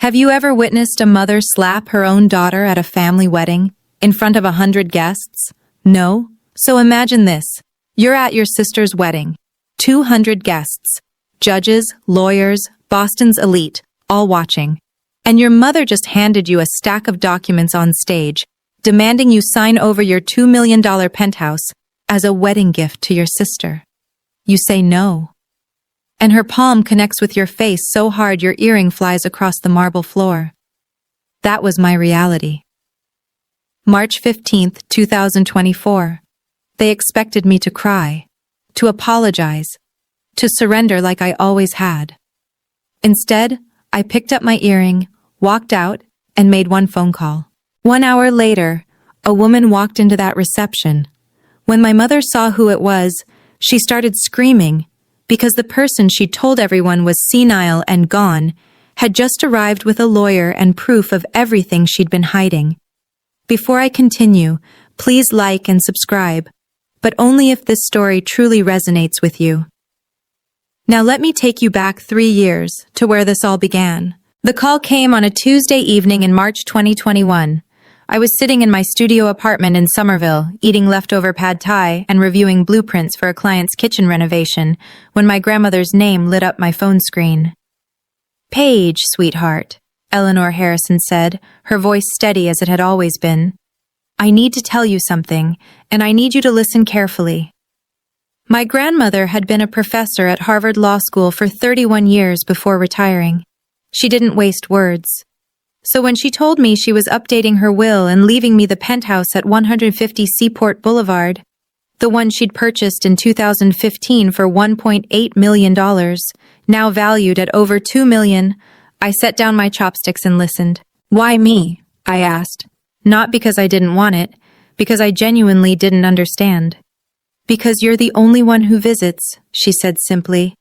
Have you ever witnessed a mother slap her own daughter at a family wedding in front of 100 guests? No? So imagine this. You're at your sister's wedding. 200 guests. Judges, lawyers, Boston's elite, all watching. And your mother just handed you a stack of documents on stage, demanding you sign over your $2 million penthouse as a wedding gift to your sister. You say no. And her palm connects with your face so hard your earring flies across the marble floor. That was my reality. March 15th, 2024. They expected me to cry, to apologize, to surrender like I always had. Instead, I picked up my earring, walked out, and made one phone call. 1 hour later, a woman walked into that reception. When my mother saw who it was, she started screaming because the person she told everyone was senile and gone had just arrived with a lawyer and proof of everything she'd been hiding. Before I continue, please like and subscribe, but only if this story truly resonates with you. Now let me take you back 3 years to where this all began. The call came on a Tuesday evening in March 2021. I was sitting in my studio apartment in Somerville, eating leftover pad thai and reviewing blueprints for a client's kitchen renovation, when my grandmother's name lit up my phone screen. "Paige, sweetheart," Eleanor Harrison said, her voice steady as it had always been. "I need to tell you something, and I need you to listen carefully." My grandmother had been a professor at Harvard Law School for 31 years before retiring. She didn't waste words. So when she told me she was updating her will and leaving me the penthouse at 150 Seaport Boulevard, the one she'd purchased in 2015 for $1.8 million, now valued at over $2 million, I set down my chopsticks and listened. "Why me?" I asked. Not because I didn't want it, because I genuinely didn't understand. "Because you're the only one who visits," she said simply.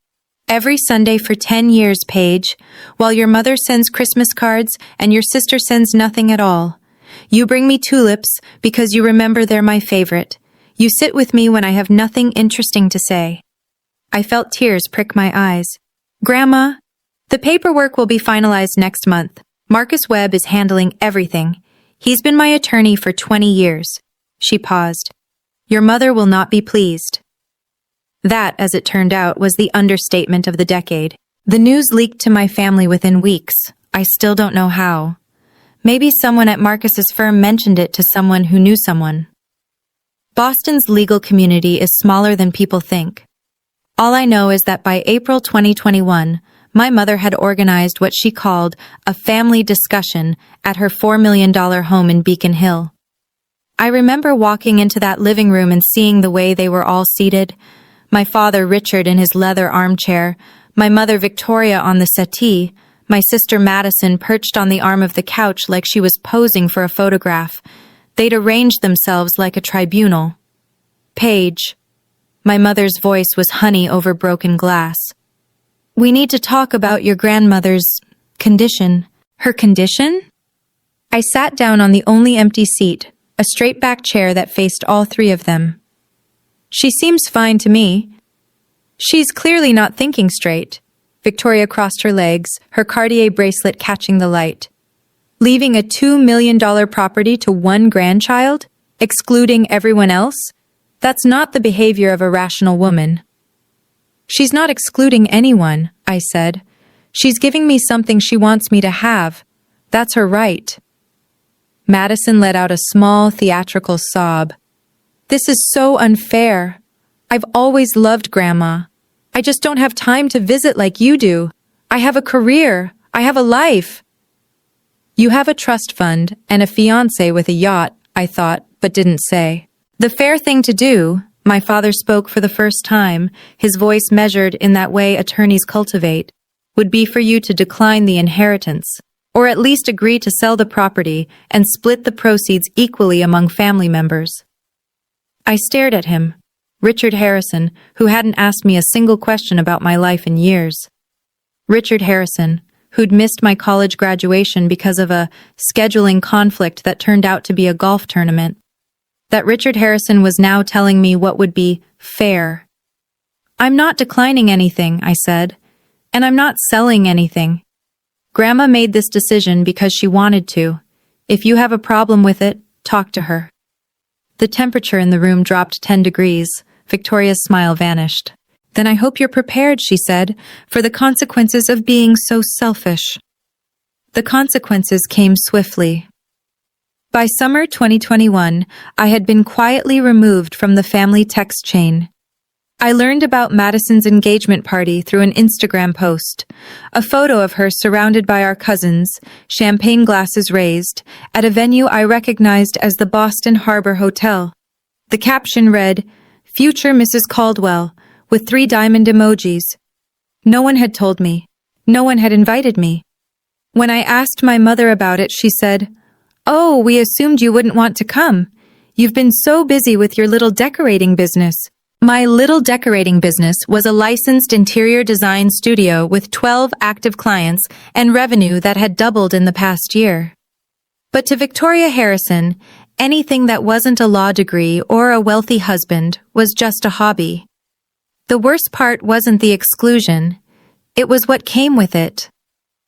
"Every Sunday for 10 years, Paige, while your mother sends Christmas cards and your sister sends nothing at all. You bring me tulips because you remember they're my favorite. You sit with me when I have nothing interesting to say." I felt tears prick my eyes. "Grandma, the paperwork will be finalized next month. Marcus Webb is handling everything. He's been my attorney for 20 years. She paused. "Your mother will not be pleased." That, as it turned out, was the understatement of the decade. The news leaked to my family within weeks. I still don't know how. Maybe someone at Marcus's firm mentioned it to someone who knew someone. Boston's legal community is smaller than people think. All I know is that by April 2021, my mother had organized what she called a family discussion at her $4 million home in Beacon Hill. I remember walking into that living room and seeing the way they were all seated. My father Richard in his leather armchair, my mother Victoria on the settee, my sister Madison perched on the arm of the couch like she was posing for a photograph. They'd arranged themselves like a tribunal. "Paige." My mother's voice was honey over broken glass. "We need to talk about your grandmother's condition." "Her condition?" I sat down on the only empty seat, a straight-back chair that faced all three of them. "She seems fine to me." "She's clearly not thinking straight." Victoria crossed her legs, her Cartier bracelet catching the light. "Leaving a $2 million property to one grandchild? Excluding everyone else? That's not the behavior of a rational woman." "She's not excluding anyone," I said. "She's giving me something she wants me to have. That's her right." Madison let out a small, theatrical sob. "This is so unfair. I've always loved Grandma. I just don't have time to visit like you do. I have a career. I have a life." "You have a trust fund and a fiancé with a yacht," I thought, but didn't say. "The fair thing to do," my father spoke for the first time, his voice measured in that way attorneys cultivate, "would be for you to decline the inheritance, or at least agree to sell the property and split the proceeds equally among family members." I stared at him, Richard Harrison, who hadn't asked me a single question about my life in years. Richard Harrison, who'd missed my college graduation because of a scheduling conflict that turned out to be a golf tournament. That Richard Harrison was now telling me what would be fair. "I'm not declining anything," I said, "and I'm not selling anything. Grandma made this decision because she wanted to. If you have a problem with it, talk to her. The temperature in the room dropped 10 degrees. Victoria's smile vanished. Then I hope you're prepared, she said, for the consequences of being so selfish. The consequences came swiftly. By summer 2021, I had been quietly removed from the family text chain. I learned about Madison's engagement party through an Instagram post, a photo of her surrounded by our cousins, champagne glasses raised, at a venue I recognized as the Boston Harbor Hotel. The caption read, "Future Mrs. Caldwell," with 3 diamond emojis. No one had told me. No one had invited me. When I asked my mother about it, she said, "Oh, we assumed you wouldn't want to come. You've been so busy with your little decorating business." My little decorating business was a licensed interior design studio with 12 active clients and revenue that had doubled in the past year. But to Victoria Harrison, anything that wasn't a law degree or a wealthy husband was just a hobby. The worst part wasn't the exclusion. It was what came with it.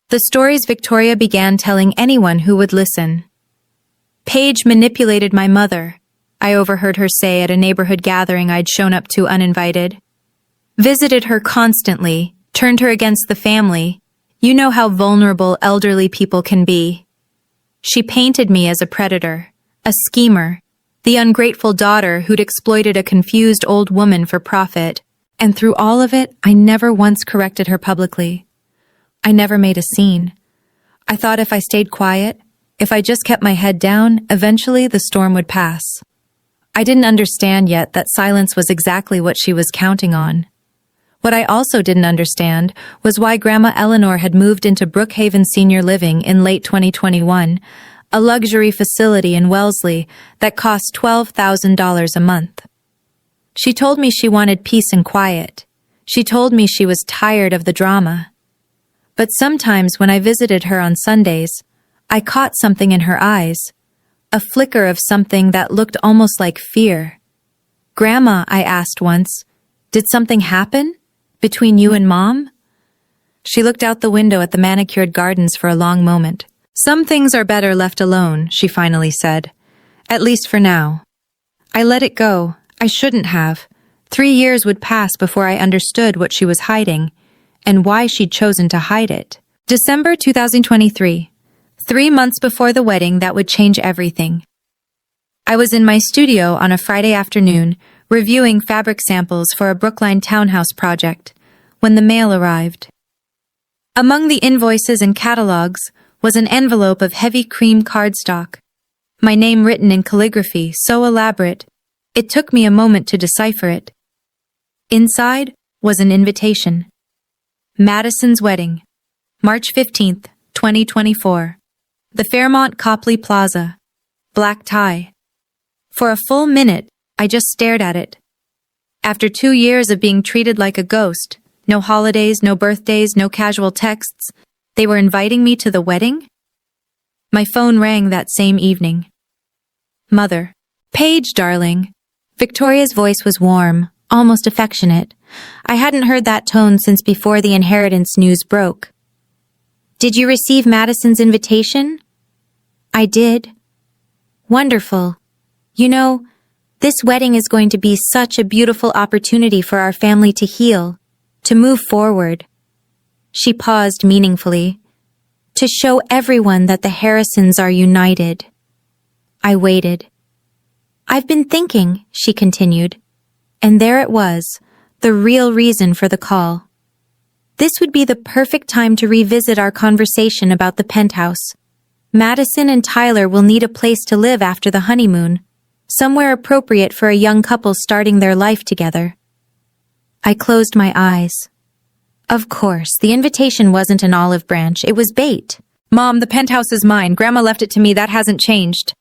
The stories Victoria began telling anyone who would listen. Paige manipulated my mother, I overheard her say at a neighborhood gathering I'd shown up to uninvited. Visited her constantly, turned her against the family. You know how vulnerable elderly people can be. She painted me as a predator, a schemer, the ungrateful daughter who'd exploited a confused old woman for profit. And through all of it, I never once corrected her publicly. I never made a scene. I thought if I stayed quiet, if I just kept my head down, eventually the storm would pass. I didn't understand yet that silence was exactly what she was counting on. What I also didn't understand was why Grandma Eleanor had moved into Brookhaven Senior Living in late 2021, a luxury facility in Wellesley that cost $12,000 a month. She told me she wanted peace and quiet. She told me she was tired of the drama. But sometimes when I visited her on Sundays, I caught something in her eyes, a flicker of something that looked almost like fear. "Grandma," I asked once, "did something happen? Between you and Mom?" She looked out the window at the manicured gardens for a long moment. "Some things are better left alone," she finally said. "At least for now." I let it go. I shouldn't have. 3 years would pass before I understood what she was hiding, and why she'd chosen to hide it. December 2023. 3 months before the wedding that would change everything. I was in my studio on a Friday afternoon, reviewing fabric samples for a Brookline townhouse project, when the mail arrived. Among the invoices and catalogs was an envelope of heavy cream cardstock, my name written in calligraphy so elaborate, it took me a moment to decipher it. Inside was an invitation. Madison's wedding, March 15th, 2024. The Fairmont Copley Plaza. Black tie. For a full minute, I just stared at it. After 2 years of being treated like a ghost, no holidays, no birthdays, no casual texts, they were inviting me to the wedding? My phone rang that same evening. Mother. "Paige, darling." Victoria's voice was warm, almost affectionate. I hadn't heard that tone since before the inheritance news broke. "Did you receive Madison's invitation?" "I did." "Wonderful. You know, this wedding is going to be such a beautiful opportunity for our family to heal, to move forward." She paused meaningfully. "To show everyone that the Harrisons are united." I waited. "I've been thinking," she continued, and there it was, the real reason for the call. This would be the perfect time to revisit our conversation about the penthouse. Madison and Tyler will need a place to live after the honeymoon, somewhere appropriate for a young couple starting their life together. I closed my eyes. Of course, the invitation wasn't an olive branch, it was bait. "Mom, the penthouse is mine. Grandma left it to me. That hasn't changed."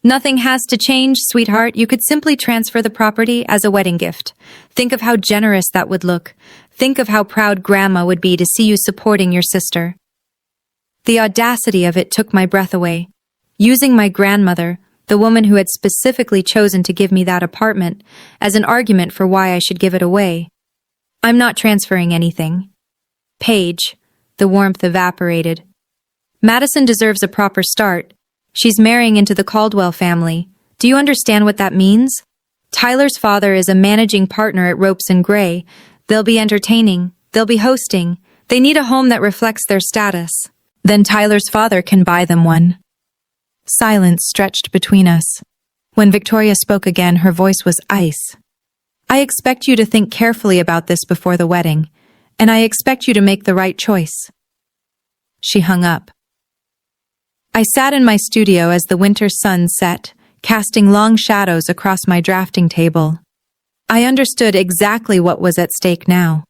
"Nothing has to change, sweetheart. You could simply transfer the property as a wedding gift. Think of how generous that would look. Think of how proud Grandma would be to see you supporting your sister." The audacity of it took my breath away. Using my grandmother, the woman who had specifically chosen to give me that apartment, as an argument for why I should give it away. "I'm not transferring anything." "Paige," the warmth evaporated. Madison deserves a proper start. She's marrying into the Caldwell family. Do you understand what that means? Tyler's father is a managing partner at Ropes and Gray. They'll be entertaining. They'll be hosting. They need a home that reflects their status. Then Tyler's father can buy them one. Silence stretched between us. When Victoria spoke again, her voice was ice. I expect you to think carefully about this before the wedding, and I expect you to make the right choice. She hung up. I sat in my studio as the winter sun set, casting long shadows across my drafting table. I understood exactly what was at stake now.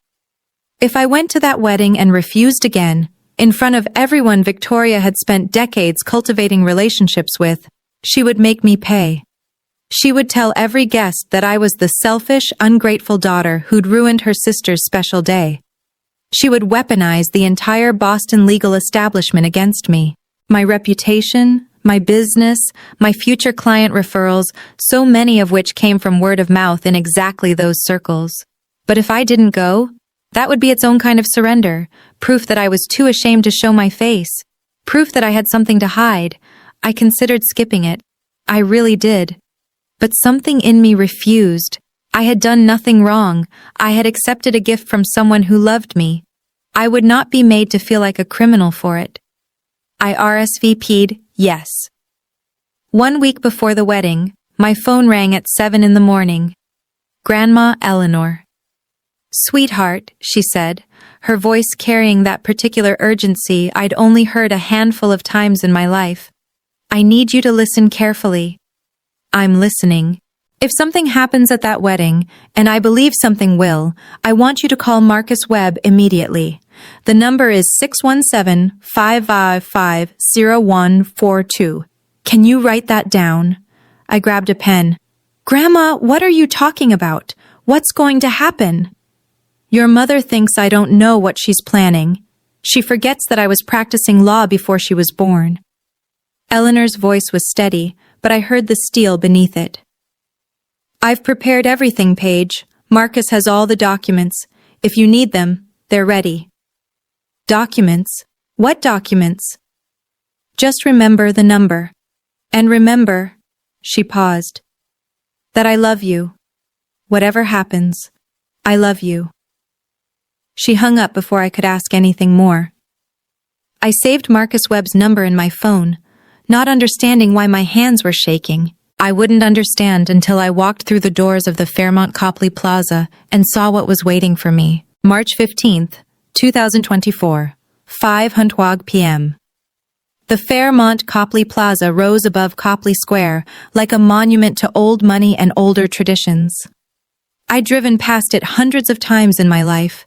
If I went to that wedding and refused again, in front of everyone Victoria had spent decades cultivating relationships with, she would make me pay. She would tell every guest that I was the selfish, ungrateful daughter who'd ruined her sister's special day. She would weaponize the entire Boston legal establishment against me. My reputation, my business, my future client referrals, so many of which came from word of mouth in exactly those circles. But if I didn't go, that would be its own kind of surrender, proof that I was too ashamed to show my face, proof that I had something to hide. I considered skipping it. I really did. But something in me refused. I had done nothing wrong. I had accepted a gift from someone who loved me. I would not be made to feel like a criminal for it. I RSVP'd yes. 1 week before the wedding, my phone rang at 7 in the morning. Grandma Eleanor. Sweetheart, she said, her voice carrying that particular urgency I'd only heard a handful of times in my life. I need you to listen carefully. I'm listening. If something happens at that wedding, and I believe something will, I want you to call Marcus Webb immediately. The number is 617-555-0142. Can you write that down? I grabbed a pen. Grandma, what are you talking about? What's going to happen? Your mother thinks I don't know what she's planning. She forgets that I was practicing law before she was born. Eleanor's voice was steady, but I heard the steel beneath it. I've prepared everything, Paige. Marcus has all the documents. If you need them, they're ready. Documents? What documents? Just remember the number. And remember, she paused, that I love you. Whatever happens, I love you. She hung up before I could ask anything more. I saved Marcus Webb's number in my phone, not understanding why my hands were shaking. I wouldn't understand until I walked through the doors of the Fairmont Copley Plaza and saw what was waiting for me. March 15th, 2024, 5:00 p.m. The Fairmont Copley Plaza rose above Copley Square like a monument to old money and older traditions. I'd driven past it hundreds of times in my life,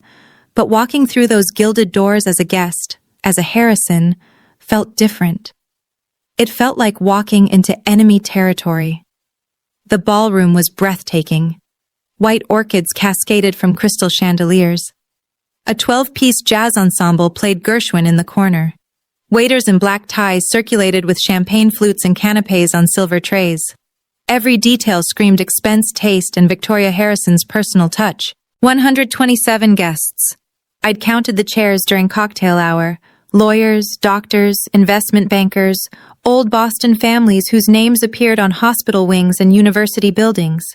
but walking through those gilded doors as a guest, as a Harrison, felt different. It felt like walking into enemy territory. The ballroom was breathtaking. White orchids cascaded from crystal chandeliers. A 12-piece jazz ensemble played Gershwin in the corner. Waiters in black ties circulated with champagne flutes and canapes on silver trays. Every detail screamed expense, taste, and Victoria Harrison's personal touch. 127 guests. I'd counted the chairs during cocktail hour. Lawyers, doctors, investment bankers, old Boston families whose names appeared on hospital wings and university buildings.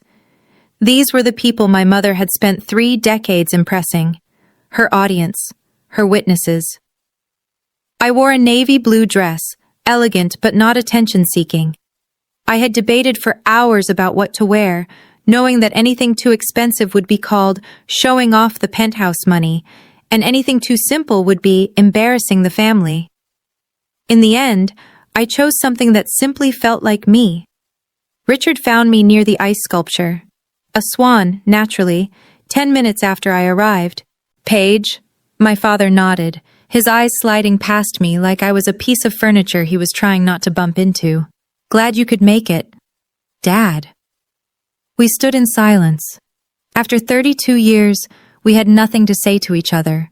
These were the people my mother had spent 3 decades impressing. Her audience, her witnesses. I wore a navy blue dress, elegant but not attention-seeking. I had debated for hours about what to wear, knowing that anything too expensive would be called showing off the penthouse money, and anything too simple would be embarrassing the family. In the end, I chose something that simply felt like me. Richard found me near the ice sculpture. A swan, naturally, 10 minutes after I arrived. Paige? My father nodded, his eyes sliding past me like I was a piece of furniture he was trying not to bump into. Glad you could make it. Dad. We stood in silence. After 32 years, we had nothing to say to each other.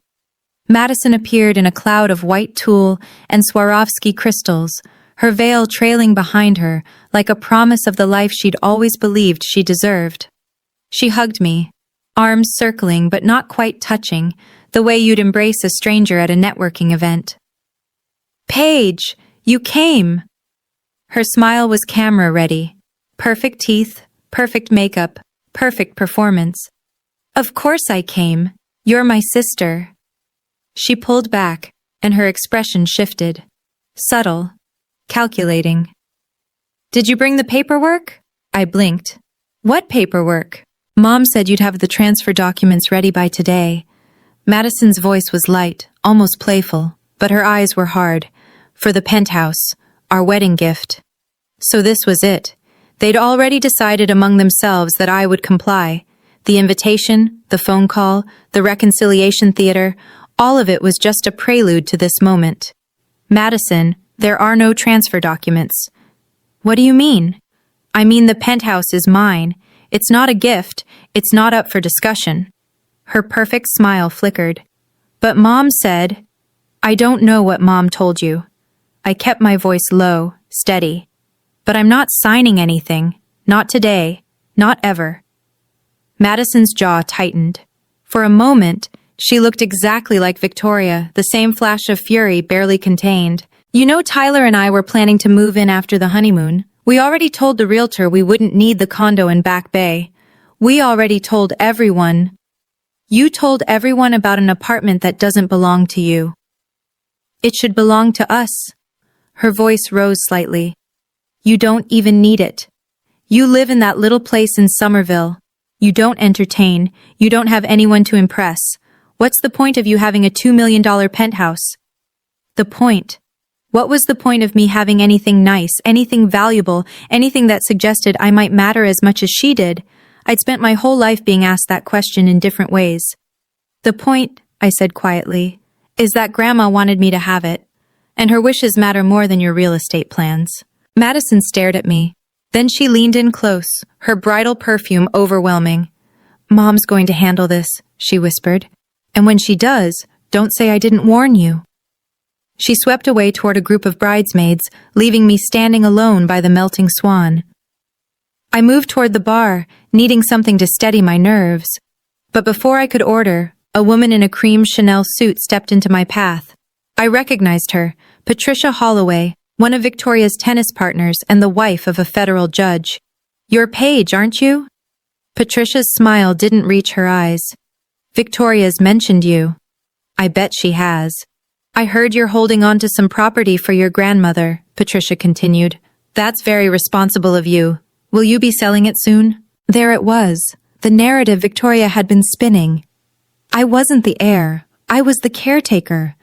Madison appeared in a cloud of white tulle and Swarovski crystals, her veil trailing behind her like a promise of the life she'd always believed she deserved. She hugged me, arms circling but not quite touching, the way you'd embrace a stranger at a networking event. Paige, you came. Her smile was camera ready. Perfect teeth, perfect makeup, perfect performance. Of course I came. You're my sister. She pulled back, and her expression shifted. Subtle. Calculating. Did you bring the paperwork? I blinked. What paperwork? Mom said you'd have the transfer documents ready by today. Madison's voice was light, almost playful, but her eyes were hard. For the penthouse, our wedding gift. So this was it. They'd already decided among themselves that I would comply. The invitation, the phone call, the reconciliation theater, all of it was just a prelude to this moment. Madison, there are no transfer documents. What do you mean? I mean the penthouse is mine. It's not a gift. It's not up for discussion. Her perfect smile flickered. But Mom said, I don't know what Mom told you. I kept my voice low, steady. But I'm not signing anything. Not today. Not ever. Madison's jaw tightened. For a moment, she looked exactly like Victoria, the same flash of fury barely contained. You know, Tyler and I were planning to move in after the honeymoon. We already told the realtor we wouldn't need the condo in Back Bay. We already told everyone. You told everyone about an apartment that doesn't belong to you. It should belong to us. Her voice rose slightly. You don't even need it. You live in that little place in Somerville. You don't entertain. You don't have anyone to impress. What's the point of you having a $2 million penthouse? The point. What was the point of me having anything nice, anything valuable, anything that suggested I might matter as much as she did? I'd spent my whole life being asked that question in different ways. The point, I said quietly, is that Grandma wanted me to have it, and her wishes matter more than your real estate plans. Madison stared at me. Then she leaned in close, her bridal perfume overwhelming. Mom's going to handle this, she whispered. And when she does, don't say I didn't warn you. She swept away toward a group of bridesmaids, leaving me standing alone by the melting swan. I moved toward the bar, needing something to steady my nerves. But before I could order, a woman in a cream Chanel suit stepped into my path. I recognized her, Patricia Holloway, one of Victoria's tennis partners and the wife of a federal judge. You're Paige, aren't you? Patricia's smile didn't reach her eyes. Victoria's mentioned you. I bet she has. I heard you're holding on to some property for your grandmother, Patricia continued. That's very responsible of you. Will you be selling it soon? There it was, the narrative Victoria had been spinning. I wasn't the heir. I was the caretaker,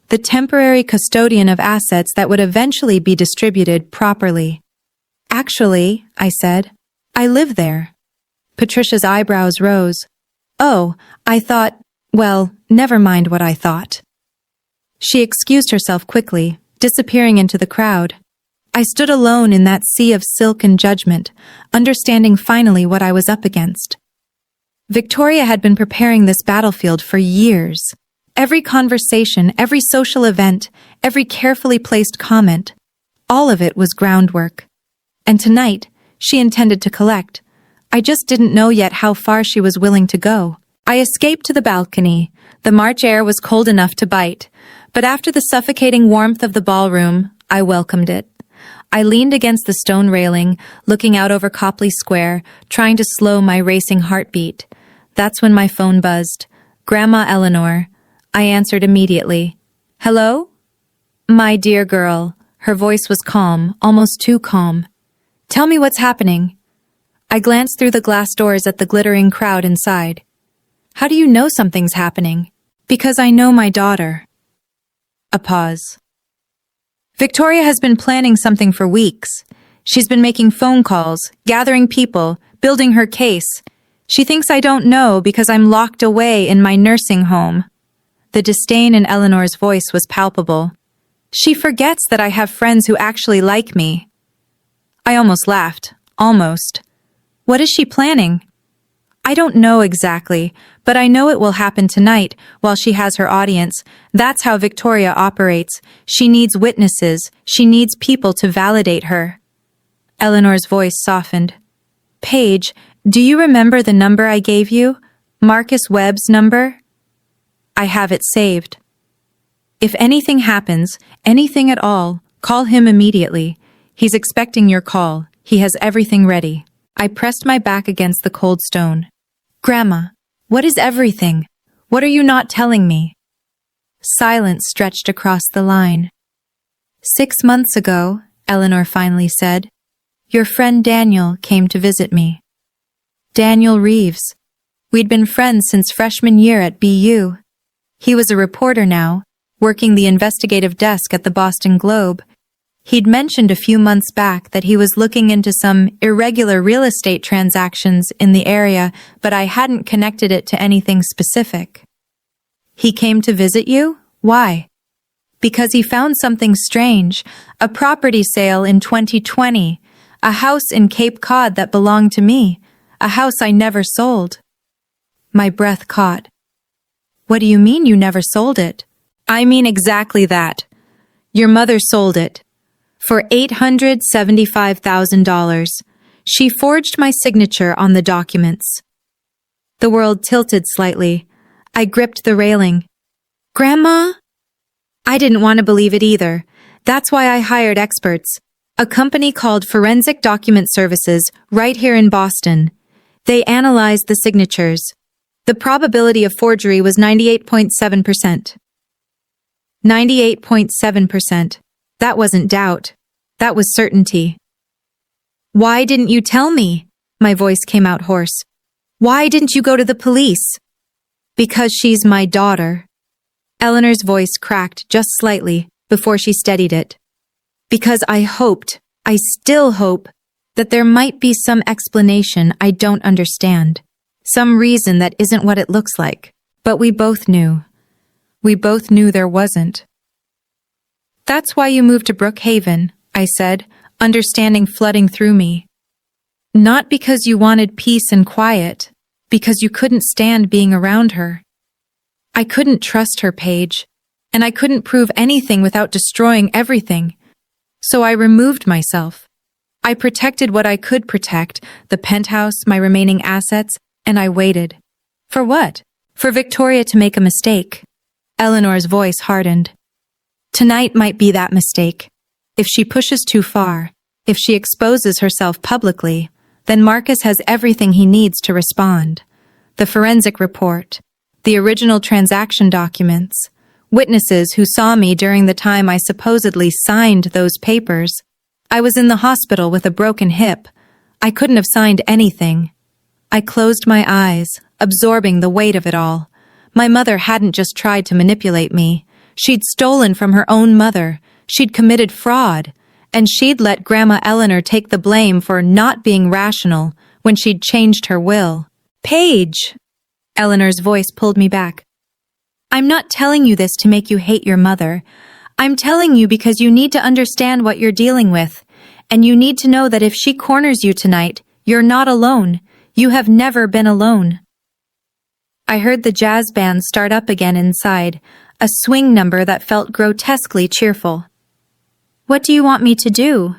the temporary custodian of assets that would eventually be distributed properly. Actually, I said, I live there. Patricia's eyebrows rose. Oh, I thought, well, never mind what I thought. She excused herself quickly, disappearing into the crowd. I stood alone in that sea of silk and judgment, understanding finally what I was up against. Victoria had been preparing this battlefield for years. Every conversation, every social event, every carefully placed comment, all of it was groundwork. And tonight, she intended to collect. I just didn't know yet how far she was willing to go. I escaped to the balcony. The March air was cold enough to bite, but after the suffocating warmth of the ballroom, I welcomed it. I leaned against the stone railing, looking out over Copley Square, trying to slow my racing heartbeat. That's when my phone buzzed. Grandma Eleanor. I answered immediately. Hello? My dear girl. Her voice was calm, almost too calm. Tell me what's happening. I glanced through the glass doors at the glittering crowd inside. How do you know something's happening? Because I know my daughter. A pause. Victoria has been planning something for weeks. She's been making phone calls, gathering people, building her case. She thinks I don't know because I'm locked away in my nursing home. The disdain in Eleanor's voice was palpable. She forgets that I have friends who actually like me. I almost laughed. Almost. What is she planning? I don't know exactly, but I know it will happen tonight while she has her audience. That's how Victoria operates. She needs witnesses. She needs people to validate her. Eleanor's voice softened. Paige, do you remember the number I gave you? Marcus Webb's number? I have it saved. If anything happens, anything at all, call him immediately. He's expecting your call. He has everything ready. I pressed my back against the cold stone. Grandma, what is everything? What are you not telling me? Silence stretched across the line. 6 months ago, Eleanor finally said, your friend Daniel came to visit me. Daniel Reeves. We'd been friends since freshman year at BU. He was a reporter now, working the investigative desk at the Boston Globe. He'd mentioned a few months back that he was looking into some irregular real estate transactions in the area, but I hadn't connected it to anything specific. He came to visit you? Why? Because he found something strange, a property sale in 2020, a house in Cape Cod that belonged to me, a house I never sold. My breath caught. What do you mean you never sold it? I mean exactly that. Your mother sold it. For $875,000. She forged my signature on the documents. The world tilted slightly. I gripped the railing. Grandma? I didn't want to believe it either. That's why I hired experts. A company called Forensic Document Services right here in Boston. They analyzed the signatures. The probability of forgery was 98.7%. 98.7%. That wasn't doubt. That was certainty. Why didn't you tell me? My voice came out hoarse. Why didn't you go to the police? Because she's my daughter. Eleanor's voice cracked just slightly before she steadied it. Because I still hope, that there might be some explanation I don't understand. Some reason that isn't what it looks like. But we both knew. We both knew there wasn't. That's why you moved to Brookhaven, I said, understanding flooding through me. Not because you wanted peace and quiet, because you couldn't stand being around her. I couldn't trust her, Paige, and I couldn't prove anything without destroying everything. So I removed myself. I protected what I could protect, the penthouse, my remaining assets, and I waited. For what? For Victoria to make a mistake. Eleanor's voice hardened. Tonight might be that mistake. If she pushes too far, if she exposes herself publicly, then Marcus has everything he needs to respond. The forensic report, the original transaction documents, witnesses who saw me during the time I supposedly signed those papers. I was in the hospital with a broken hip. I couldn't have signed anything. I closed my eyes, absorbing the weight of it all. My mother hadn't just tried to manipulate me. She'd stolen from her own mother. She'd committed fraud. And she'd let Grandma Eleanor take the blame for not being rational when she'd changed her will. Paige! Eleanor's voice pulled me back. I'm not telling you this to make you hate your mother. I'm telling you because you need to understand what you're dealing with. And you need to know that if she corners you tonight, you're not alone. You have never been alone. I heard the jazz band start up again inside, a swing number that felt grotesquely cheerful. What do you want me to do?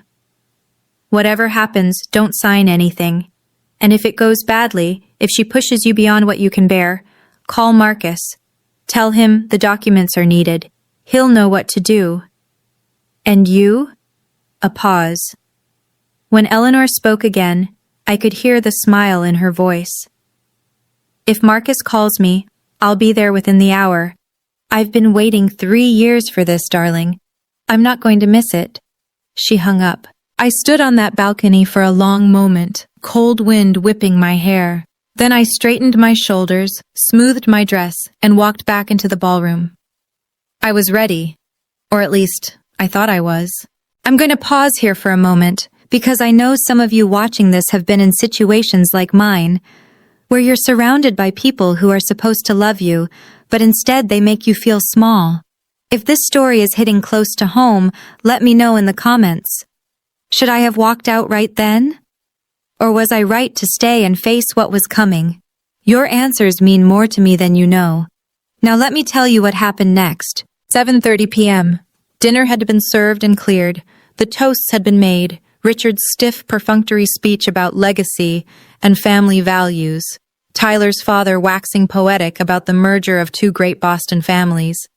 Whatever happens, don't sign anything. And if it goes badly, if she pushes you beyond what you can bear, call Marcus. Tell him the documents are needed. He'll know what to do. And you? A pause. When Eleanor spoke again, I could hear the smile in her voice. If Marcus calls me, I'll be there within the hour. I've been waiting 3 years for this, darling. I'm not going to miss it. She hung up. I stood on that balcony for a long moment, cold wind whipping my hair. Then I straightened my shoulders, smoothed my dress, and walked back into the ballroom. I was ready. Or at least, I thought I was. I'm going to pause here for a moment, because I know some of you watching this have been in situations like mine, where you're surrounded by people who are supposed to love you, but instead they make you feel small. If this story is hitting close to home, let me know in the comments. Should I have walked out right then? Or was I right to stay and face what was coming? Your answers mean more to me than you know. Now let me tell you what happened next. 7:30 p.m. Dinner had been served and cleared. The toasts had been made. Richard's stiff, perfunctory speech about legacy and family values. Tyler's father waxing poetic about the merger of two great Boston families.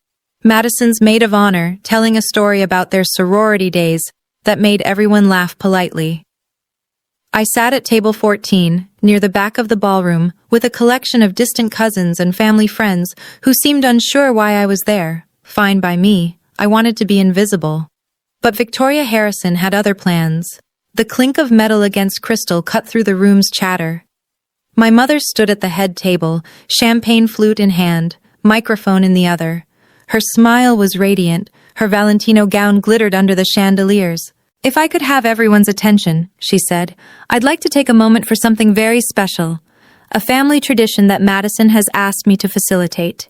Madison's maid of honor, telling a story about their sorority days that made everyone laugh politely. I sat at table 14, near the back of the ballroom, with a collection of distant cousins and family friends who seemed unsure why I was there. Fine by me, I wanted to be invisible. But Victoria Harrison had other plans. The clink of metal against crystal cut through the room's chatter. My mother stood at the head table, champagne flute in hand, microphone in the other. Her smile was radiant, her Valentino gown glittered under the chandeliers. "If I could have everyone's attention," she said, "I'd like to take a moment for something very special, a family tradition that Madison has asked me to facilitate."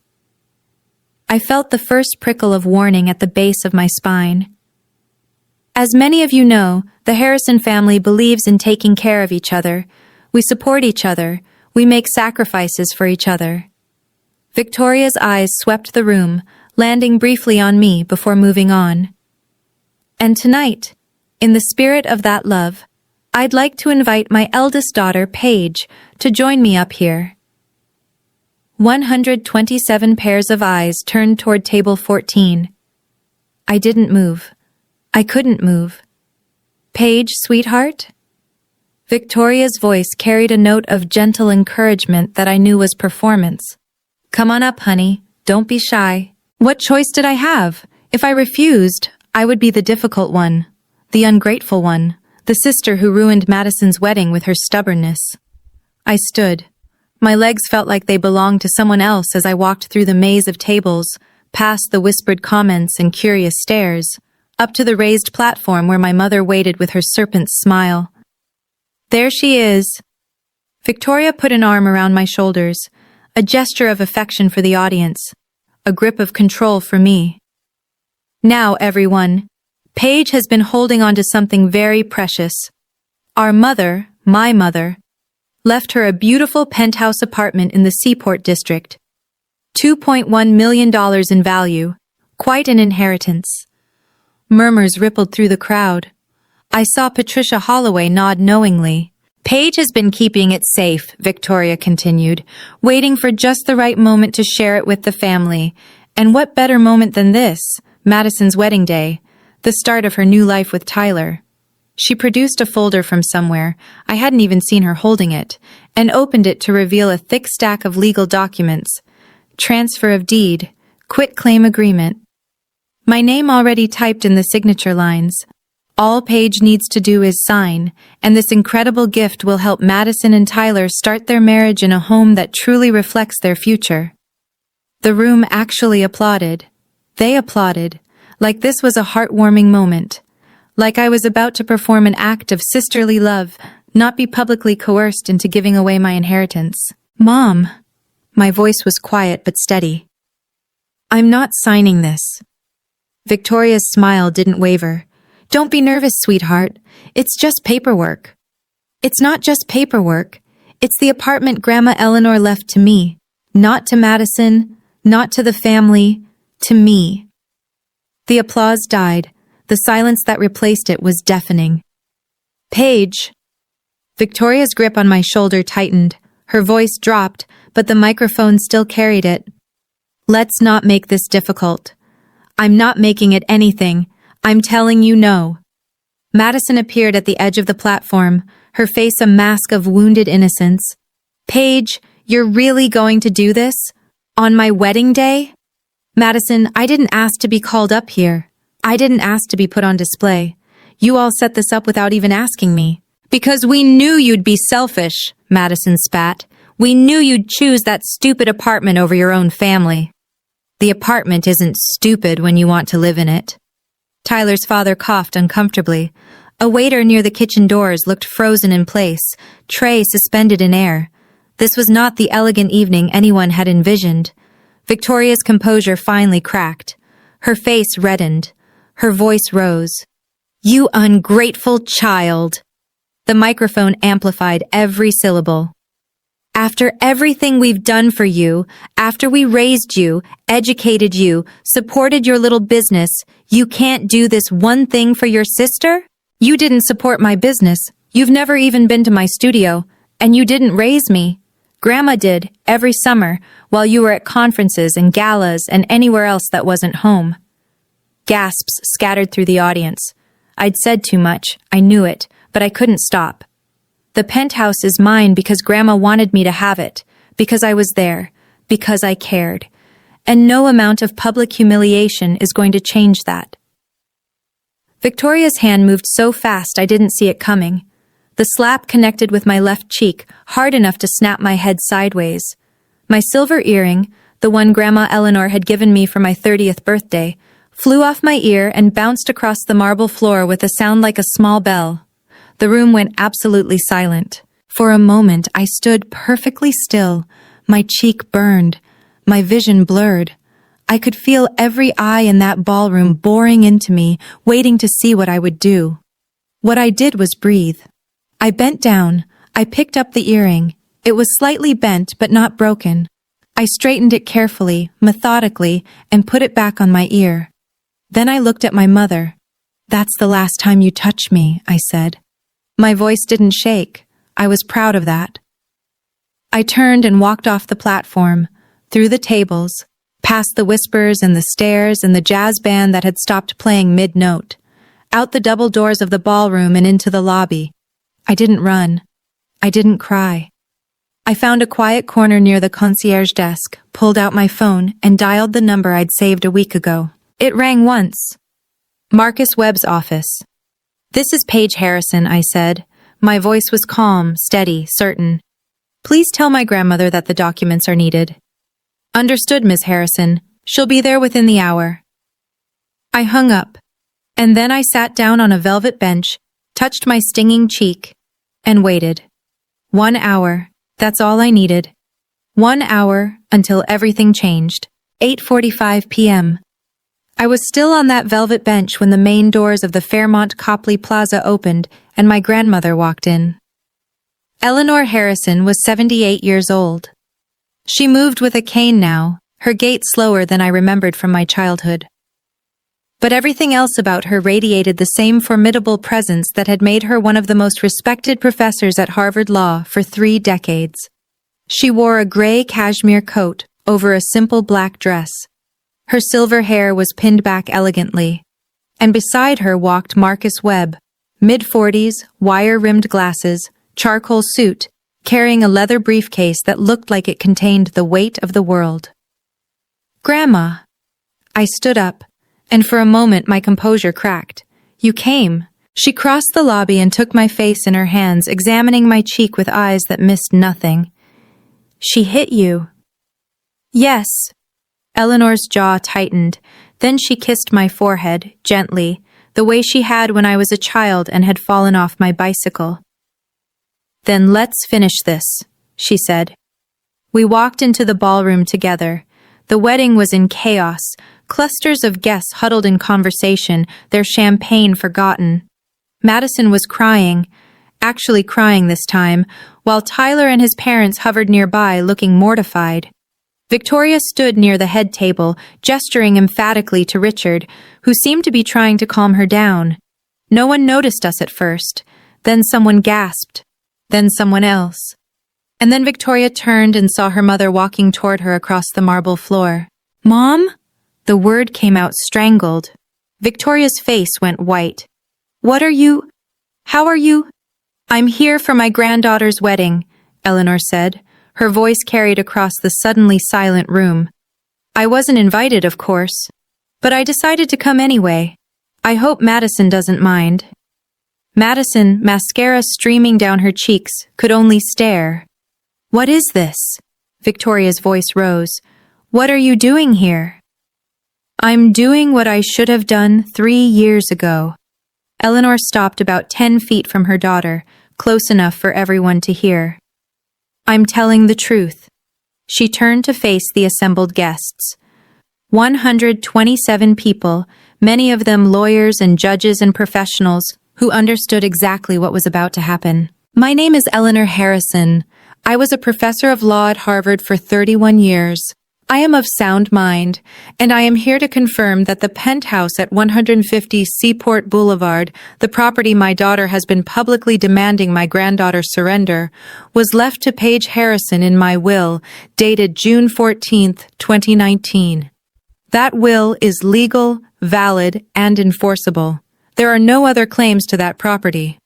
I felt the first prickle of warning at the base of my spine. As many of you know, the Harrison family believes in taking care of each other. We support each other. We make sacrifices for each other. Victoria's eyes swept the room, landing briefly on me before moving on. And tonight, in the spirit of that love, I'd like to invite my eldest daughter, Paige, to join me up here. 127 pairs of eyes turned toward table 14. I didn't move. I couldn't move. "Paige, sweetheart?" Victoria's voice carried a note of gentle encouragement that I knew was performance. "Come on up, honey. Don't be shy." What choice did I have? If I refused, I would be the difficult one, the ungrateful one, the sister who ruined Madison's wedding with her stubbornness. I stood. My legs felt like they belonged to someone else as I walked through the maze of tables, past the whispered comments and curious stares, up to the raised platform where my mother waited with her serpent's smile. "There she is." Victoria put an arm around my shoulders, a gesture of affection for the audience, a grip of control for me. "Now, everyone, Paige has been holding on to something very precious. Our mother, my mother, left her a beautiful penthouse apartment in the Seaport district. $2.1 million in value, quite an inheritance." Murmurs rippled through the crowd. I saw Patricia Holloway nod knowingly. "Paige has been keeping it safe," Victoria continued, "waiting for just the right moment to share it with the family. And what better moment than this, Madison's wedding day, the start of her new life with Tyler." She produced a folder from somewhere, I hadn't even seen her holding it, and opened it to reveal a thick stack of legal documents. Transfer of deed, quitclaim agreement. My name already typed in the signature lines. All Paige needs to do is sign, and this incredible gift will help Madison and Tyler start their marriage in a home that truly reflects their future. The room actually applauded. They applauded, like this was a heartwarming moment, like I was about to perform an act of sisterly love, not be publicly coerced into giving away my inheritance. "Mom," my voice was quiet but steady, "I'm not signing this." Victoria's smile didn't waver. "Don't be nervous, sweetheart. It's just paperwork." "It's not just paperwork. It's the apartment Grandma Eleanor left to me. Not to Madison, not to the family, to me." The applause died. The silence that replaced it was deafening. "Paige." Victoria's grip on my shoulder tightened. Her voice dropped, but the microphone still carried it. "Let's not make this difficult. I'm not making it anything. I'm telling you no." Madison appeared at the edge of the platform, her face a mask of wounded innocence. "Paige, you're really going to do this? On my wedding day?" "Madison, I didn't ask to be called up here. I didn't ask to be put on display. You all set this up without even asking me." "Because we knew you'd be selfish," Madison spat. "We knew you'd choose that stupid apartment over your own family." "The apartment isn't stupid when you want to live in it." Tyler's father coughed uncomfortably. A waiter near the kitchen doors looked frozen in place, tray suspended in air. This was not the elegant evening anyone had envisioned. Victoria's composure finally cracked. Her face reddened. Her voice rose. "You ungrateful child!" The microphone amplified every syllable. "After everything we've done for you, after we raised you, educated you, supported your little business, you can't do this one thing for your sister? You didn't support my business. You've never even been to my studio. And you didn't raise me. Grandma did, every summer, while you were at conferences and galas and anywhere else that wasn't home. Gasps scattered through the audience. I'd said too much, I knew it, but I couldn't stop. The penthouse is mine because Grandma wanted me to have it, because I was there, because I cared. And no amount of public humiliation is going to change that. Victoria's hand moved so fast I didn't see it coming. The slap connected with my left cheek, hard enough to snap my head sideways. My silver earring, the one Grandma Eleanor had given me for my 30th birthday, flew off my ear and bounced across the marble floor with a sound like a small bell. The room went absolutely silent. For a moment, I stood perfectly still. My cheek burned, my vision blurred. I could feel every eye in that ballroom boring into me, waiting to see what I would do. What I did was breathe. I bent down. I picked up the earring. It was slightly bent, but not broken. I straightened it carefully, methodically, and put it back on my ear. Then I looked at my mother. "That's the last time you touch me," I said. My voice didn't shake. I was proud of that. I turned and walked off the platform, through the tables, past the whispers and the stares and the jazz band that had stopped playing mid-note, out the double doors of the ballroom and into the lobby. I didn't run. I didn't cry. I found a quiet corner near the concierge desk, pulled out my phone, and dialed the number I'd saved a week ago. It rang once. Marcus Webb's office. "This is Paige Harrison," I said. My voice was calm, steady, certain. "Please tell my grandmother that the documents are needed." "Understood, Miss Harrison. She'll be there within the hour." I hung up, and then I sat down on a velvet bench, touched my stinging cheek, and waited. 1 hour. That's all I needed. 1 hour until everything changed. 8:45 p.m. I was still on that velvet bench when the main doors of the Fairmont Copley Plaza opened and my grandmother walked in. Eleanor Harrison was 78 years old. She moved with a cane now, her gait slower than I remembered from my childhood. But everything else about her radiated the same formidable presence that had made her one of the most respected professors at Harvard Law for 3 decades. She wore a gray cashmere coat over a simple black dress. Her silver hair was pinned back elegantly, and beside her walked Marcus Webb, mid-40s, wire-rimmed glasses, charcoal suit, carrying a leather briefcase that looked like it contained the weight of the world. "Grandma." I stood up, and for a moment my composure cracked. "You came." She crossed the lobby and took my face in her hands, examining my cheek with eyes that missed nothing. "She hit you." "Yes." Eleanor's jaw tightened. Then she kissed my forehead, gently, the way she had when I was a child and had fallen off my bicycle. "Then let's finish this," she said. We walked into the ballroom together. The wedding was in chaos, clusters of guests huddled in conversation, their champagne forgotten. Madison was crying, actually crying this time, while Tyler and his parents hovered nearby, looking mortified. Victoria stood near the head table, gesturing emphatically to Richard, who seemed to be trying to calm her down. No one noticed us at first. Then someone gasped. Then someone else. And then Victoria turned and saw her mother walking toward her across the marble floor. "Mom?" The word came out strangled. Victoria's face went white. "What are you? How are you?" "I'm here for my granddaughter's wedding," Eleanor said. Her voice carried across the suddenly silent room. "I wasn't invited, of course, but I decided to come anyway. I hope Madison doesn't mind." Madison, mascara streaming down her cheeks, could only stare. "What is this?" Victoria's voice rose. "What are you doing here?" "I'm doing what I should have done 3 years ago." Eleanor stopped about 10 feet from her daughter, close enough for everyone to hear. "I'm telling the truth." She turned to face the assembled guests. 127 people, many of them lawyers and judges and professionals, who understood exactly what was about to happen. "My name is Eleanor Harrison. I was a professor of law at Harvard for 31 years. I am of sound mind, and I am here to confirm that the penthouse at 150 Seaport Boulevard, the property my daughter has been publicly demanding my granddaughter surrender, was left to Paige Harrison in my will, dated June 14th, 2019. That will is legal, valid, and enforceable. There are no other claims to that property.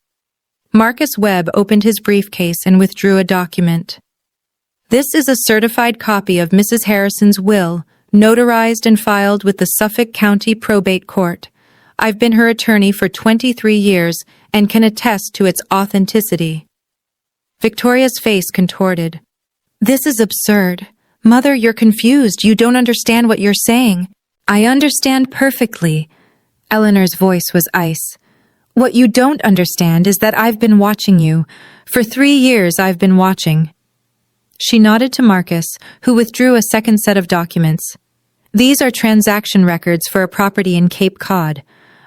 Marcus Webb opened his briefcase and withdrew a document. This is a certified copy of Mrs. Harrison's will, notarized and filed with the Suffolk County Probate Court. I've been her attorney for 23 years and can attest to its authenticity. Victoria's face contorted. This is absurd. Mother, you're confused. You don't understand what you're saying. I understand perfectly. Eleanor's voice was ice. What you don't understand is that I've been watching you. For 3 years I've been watching. She nodded to Marcus, who withdrew a second set of documents. These are transaction records for a property in Cape Cod,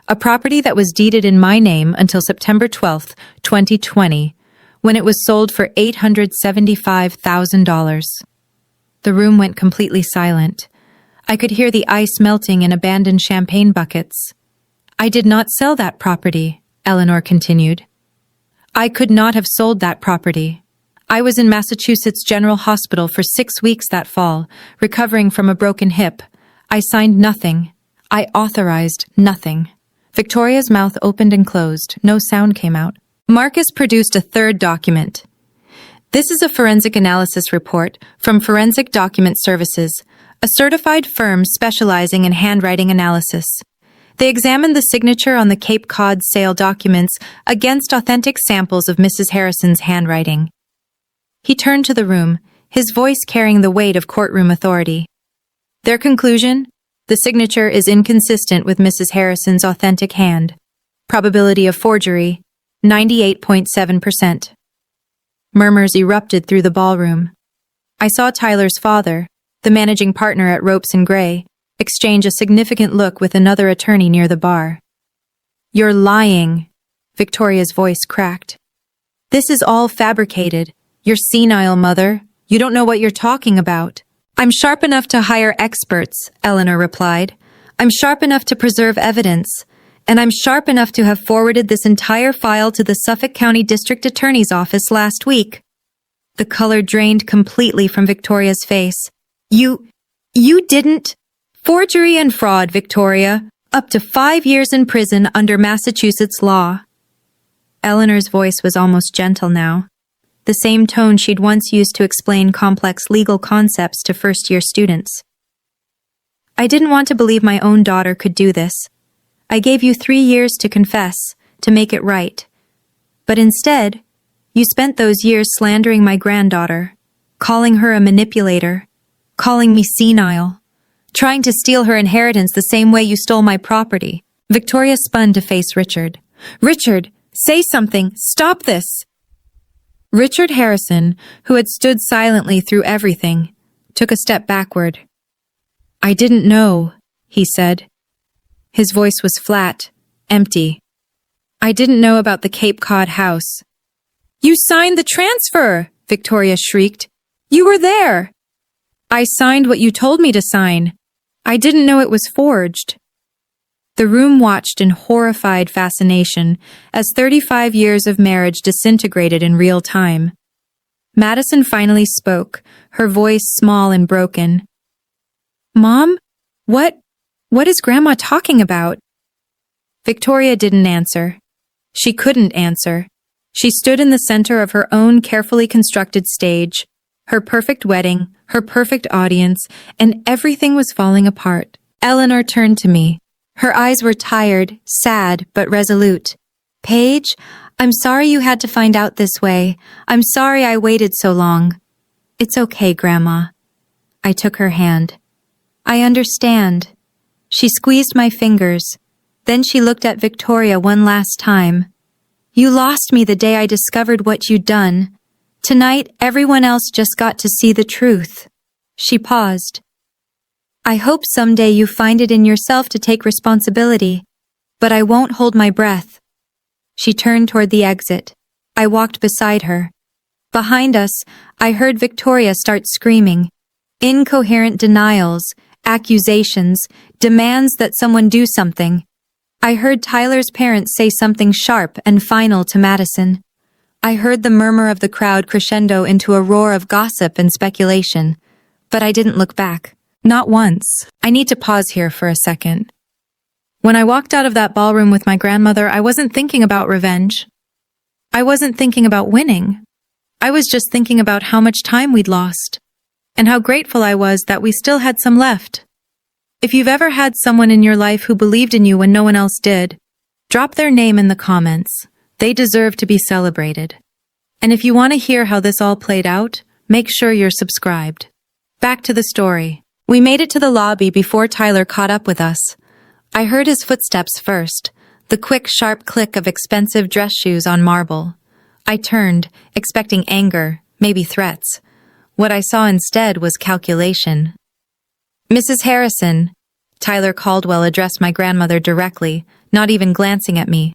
a property that was deeded in my name until September 12th, 2020, when it was sold for $875,000. The room went completely silent. I could hear the ice melting in abandoned champagne buckets. I did not sell that property, Eleanor continued. I could not have sold that property. I was in Massachusetts General Hospital for 6 weeks that fall, recovering from a broken hip. I signed nothing. I authorized nothing. Victoria's mouth opened and closed. No sound came out. Marcus produced a third document. This is a forensic analysis report from Forensic Document Services, a certified firm specializing in handwriting analysis. They examined the signature on the Cape Cod sale documents against authentic samples of Mrs. Harrison's handwriting. He turned to the room, his voice carrying the weight of courtroom authority. Their conclusion? The signature is inconsistent with Mrs. Harrison's authentic hand. Probability of forgery, 98.7%. Murmurs erupted through the ballroom. I saw Tyler's father, the managing partner at Ropes and Gray, exchange a significant look with another attorney near the bar. You're lying, Victoria's voice cracked. This is all fabricated. You're senile, Mother. You don't know what you're talking about. I'm sharp enough to hire experts, Eleanor replied. I'm sharp enough to preserve evidence, and I'm sharp enough to have forwarded this entire file to the Suffolk County District Attorney's office last week. The color drained completely from Victoria's face. You didn't? Forgery and fraud, Victoria. Up to 5 years in prison under Massachusetts law. Eleanor's voice was almost gentle now, the same tone she'd once used to explain complex legal concepts to first-year students. I didn't want to believe my own daughter could do this. I gave you 3 years to confess, to make it right. But instead, you spent those years slandering my granddaughter, calling her a manipulator, calling me senile, trying to steal her inheritance the same way you stole my property. Victoria spun to face Richard. Richard, say something. Stop this. Richard Harrison, who had stood silently through everything, took a step backward. I didn't know, he said. His voice was flat, empty. I didn't know about the Cape Cod house. You signed the transfer, Victoria shrieked. You were there. I signed what you told me to sign. I didn't know it was forged. The room watched in horrified fascination as 35 years of marriage disintegrated in real time. Madison finally spoke, her voice small and broken. Mom, what is Grandma talking about? Victoria didn't answer. She couldn't answer. She stood in the center of her own carefully constructed stage, her perfect wedding, her perfect audience, and everything was falling apart. Eleanor turned to me. Her eyes were tired, sad, but resolute. Paige, I'm sorry you had to find out this way. I'm sorry I waited so long. It's okay, Grandma. I took her hand. I understand. She squeezed my fingers. Then she looked at Victoria one last time. You lost me the day I discovered what you'd done. Tonight, everyone else just got to see the truth. She paused. I hope someday you find it in yourself to take responsibility, but I won't hold my breath. She turned toward the exit. I walked beside her. Behind us, I heard Victoria start screaming. Incoherent denials, accusations, demands that someone do something. I heard Tyler's parents say something sharp and final to Madison. I heard the murmur of the crowd crescendo into a roar of gossip and speculation. But I didn't look back. Not once. I need to pause here for a second. When I walked out of that ballroom with my grandmother, I wasn't thinking about revenge. I wasn't thinking about winning. I was just thinking about how much time we'd lost, and how grateful I was that we still had some left. If you've ever had someone in your life who believed in you when no one else did, drop their name in the comments. They deserve to be celebrated. And if you want to hear how this all played out, make sure you're subscribed. Back to the story. We made it to the lobby before Tyler caught up with us. I heard his footsteps first, the quick, sharp click of expensive dress shoes on marble. I turned, expecting anger, maybe threats. What I saw instead was calculation. Mrs. Harrison, Tyler Caldwell addressed my grandmother directly, not even glancing at me.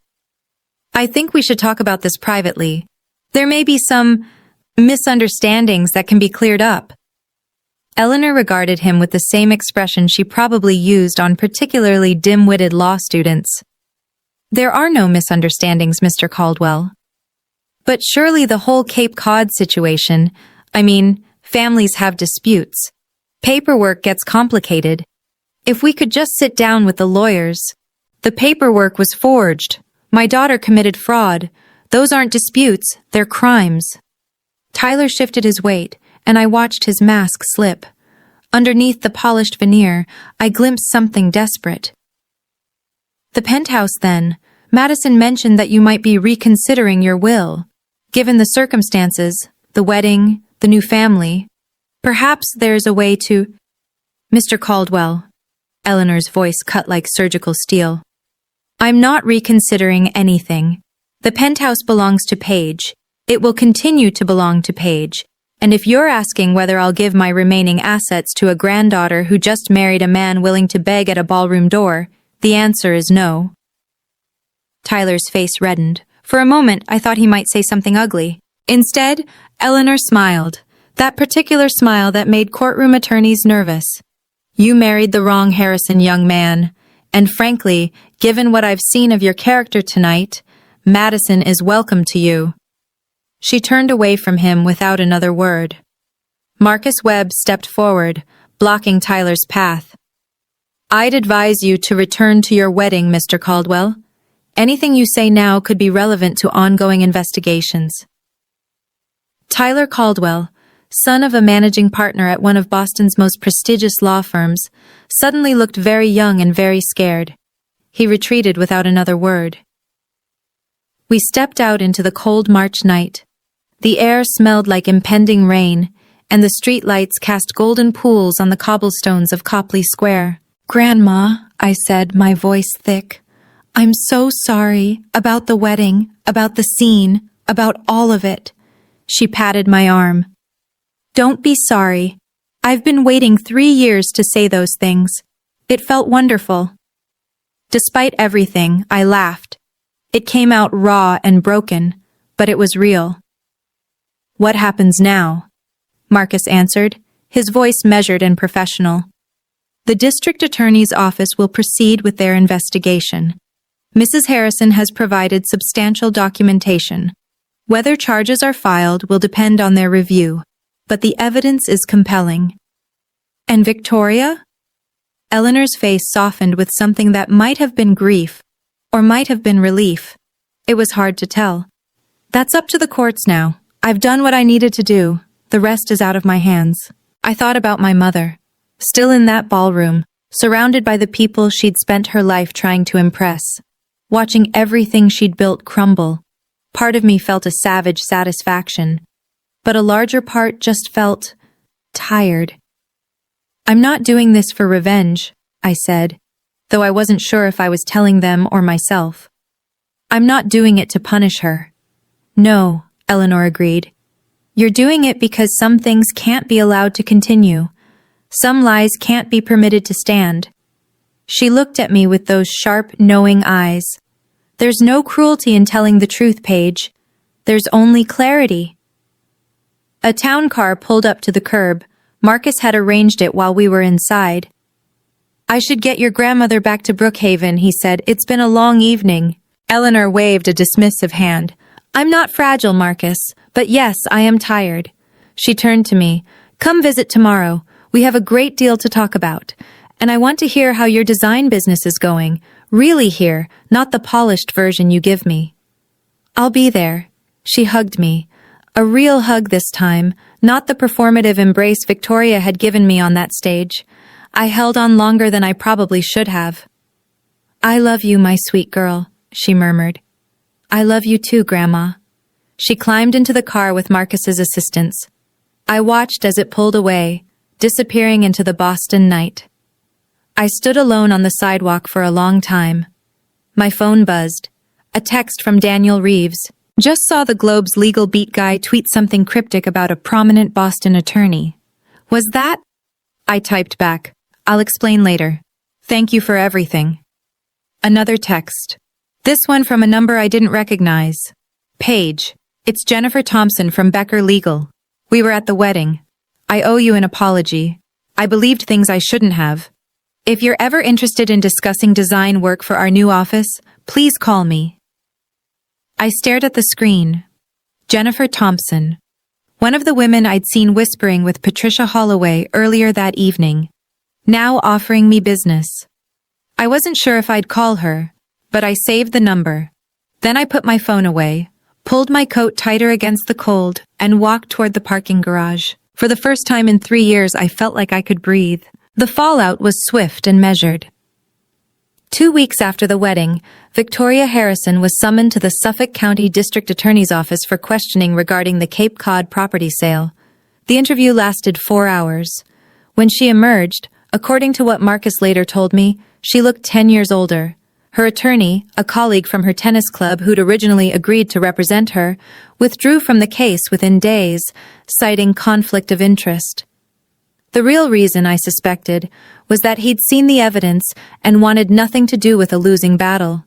I think we should talk about this privately. There may be some misunderstandings that can be cleared up. Eleanor regarded him with the same expression she probably used on particularly dim-witted law students. There are no misunderstandings, Mr. Caldwell. But surely the whole Cape Cod situation, families have disputes. Paperwork gets complicated. If we could just sit down with the lawyers. The paperwork was forged. My daughter committed fraud. Those aren't disputes, they're crimes. Tyler shifted his weight, and I watched his mask slip. Underneath the polished veneer, I glimpsed something desperate. The Penthouse, then. Madison mentioned that you might be reconsidering your will. Given the circumstances, the wedding, the new family, perhaps there's a way to— Mr. Caldwell. Eleanor's voice cut like surgical steel. I'm not reconsidering anything. The Penthouse belongs to Paige. It will continue to belong to Paige. And if you're asking whether I'll give my remaining assets to a granddaughter who just married a man willing to beg at a ballroom door, the answer is no. Tyler's face reddened. For a moment, I thought he might say something ugly. Instead, Eleanor smiled. That particular smile that made courtroom attorneys nervous. You married the wrong Harrison, young man. And frankly, given what I've seen of your character tonight, Madison is welcome to you. She turned away from him without another word. Marcus Webb stepped forward, blocking Tyler's path. I'd advise you to return to your wedding, Mr. Caldwell. Anything you say now could be relevant to ongoing investigations. Tyler Caldwell, son of a managing partner at one of Boston's most prestigious law firms, suddenly looked very young and very scared. He retreated without another word. We stepped out into the cold March night. The air smelled like impending rain, and the street lights cast golden pools on the cobblestones of Copley Square. Grandma, I said, my voice thick, I'm so sorry about the wedding, about the scene, about all of it. She patted my arm. Don't be sorry. I've been waiting 3 years to say those things. It felt wonderful. Despite everything, I laughed. It came out raw and broken, but it was real. What happens now? Marcus answered, his voice measured and professional. The district attorney's office will proceed with their investigation. Mrs. Harrison has provided substantial documentation. Whether charges are filed will depend on their review, but the evidence is compelling. And Victoria? Eleanor's face softened with something that might have been grief, or might have been relief. It was hard to tell. That's up to the courts now. I've done what I needed to do. The rest is out of my hands. I thought about my mother, still in that ballroom, surrounded by the people she'd spent her life trying to impress, watching everything she'd built crumble. Part of me felt a savage satisfaction, but a larger part just felt tired. I'm not doing this for revenge, I said, though I wasn't sure if I was telling them or myself. I'm not doing it to punish her. No, Eleanor agreed. You're doing it because some things can't be allowed to continue. Some lies can't be permitted to stand. She looked at me with those sharp, knowing eyes. There's no cruelty in telling the truth, Paige. There's only clarity. A town car pulled up to the curb, Marcus had arranged it while we were inside. "I should get your grandmother back to Brookhaven," he said. "It's been a long evening." Eleanor waved a dismissive hand. "I'm not fragile, Marcus, but yes, I am tired." She turned to me. "Come visit tomorrow. We have a great deal to talk about. And I want to hear how your design business is going. Really hear, not the polished version you give me." "I'll be there." She hugged me. A real hug this time, not the performative embrace Victoria had given me on that stage. I held on longer than I probably should have. "I love you, my sweet girl," she murmured. "I love you too, Grandma." She climbed into the car with Marcus's assistance. I watched as it pulled away, disappearing into the Boston night. I stood alone on the sidewalk for a long time. My phone buzzed. A text from Daniel Reeves. "Just saw the Globe's legal beat guy tweet something cryptic about a prominent Boston attorney. Was that?" I typed back. "I'll explain later. Thank you for everything." Another text. This one from a number I didn't recognize. "Paige, it's Jennifer Thompson from Becker Legal. We were at the wedding. I owe you an apology. I believed things I shouldn't have. If you're ever interested in discussing design work for our new office, please call me." I stared at the screen. Jennifer Thompson. One of the women I'd seen whispering with Patricia Holloway earlier that evening. Now offering me business. I wasn't sure if I'd call her, but I saved the number. Then I put my phone away, pulled my coat tighter against the cold, and walked toward the parking garage. For the first time in 3 years, I felt like I could breathe. The fallout was swift and measured. 2 weeks after the wedding, Victoria Harrison was summoned to the Suffolk County District Attorney's Office for questioning regarding the Cape Cod property sale. The interview lasted 4 hours. When she emerged, according to what Marcus later told me, she looked 10 years older. Her attorney, a colleague from her tennis club who'd originally agreed to represent her, withdrew from the case within days, citing conflict of interest. The real reason, I suspected, was that he'd seen the evidence and wanted nothing to do with a losing battle.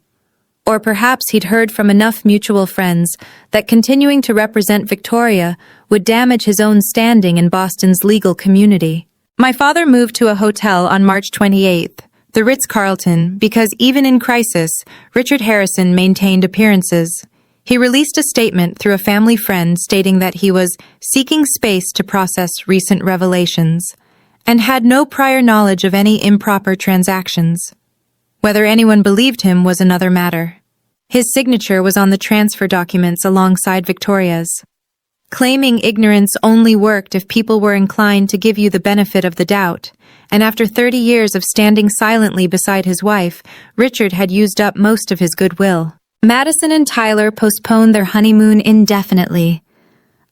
Or perhaps he'd heard from enough mutual friends that continuing to represent Victoria would damage his own standing in Boston's legal community. My father moved to a hotel on March 28th, the Ritz-Carlton, because even in crisis, Richard Harrison maintained appearances. He released a statement through a family friend stating that he was seeking space to process recent revelations and had no prior knowledge of any improper transactions. Whether anyone believed him was another matter. His signature was on the transfer documents alongside Victoria's. Claiming ignorance only worked if people were inclined to give you the benefit of the doubt, and after 30 years of standing silently beside his wife, Richard had used up most of his goodwill. Madison and Tyler postponed their honeymoon indefinitely.